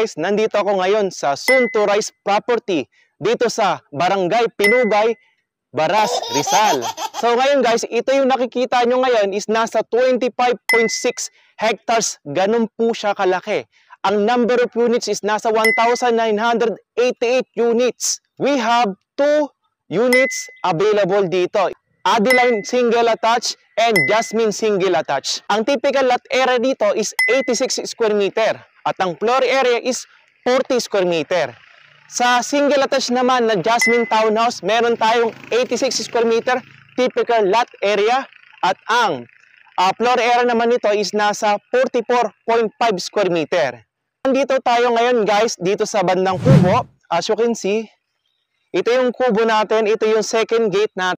guys, nandito ako ngayon sa soon to rise property dito sa Barangay Pinugay, Baras, Rizal. So ngayon guys, ito yung nakikita nyo ngayon is nasa 25.6 hectares. Ganun po siya kalaki. Ang number of units is nasa 1,988 units. We have 2 units available dito. Adeline single attached and Jasmine single attached. Ang typical lot area dito is 86 square meter at ang floor area is 40 square meter. Sa single attached naman na Jasmine townhouse, meron tayong 86 square meter typical lot area at ang floor area naman nito is nasa 44.5 square meter. Nandito tayo ngayon guys dito sa bandang kubo. As you can see, ito yung kubo natin, ito yung second gate natin.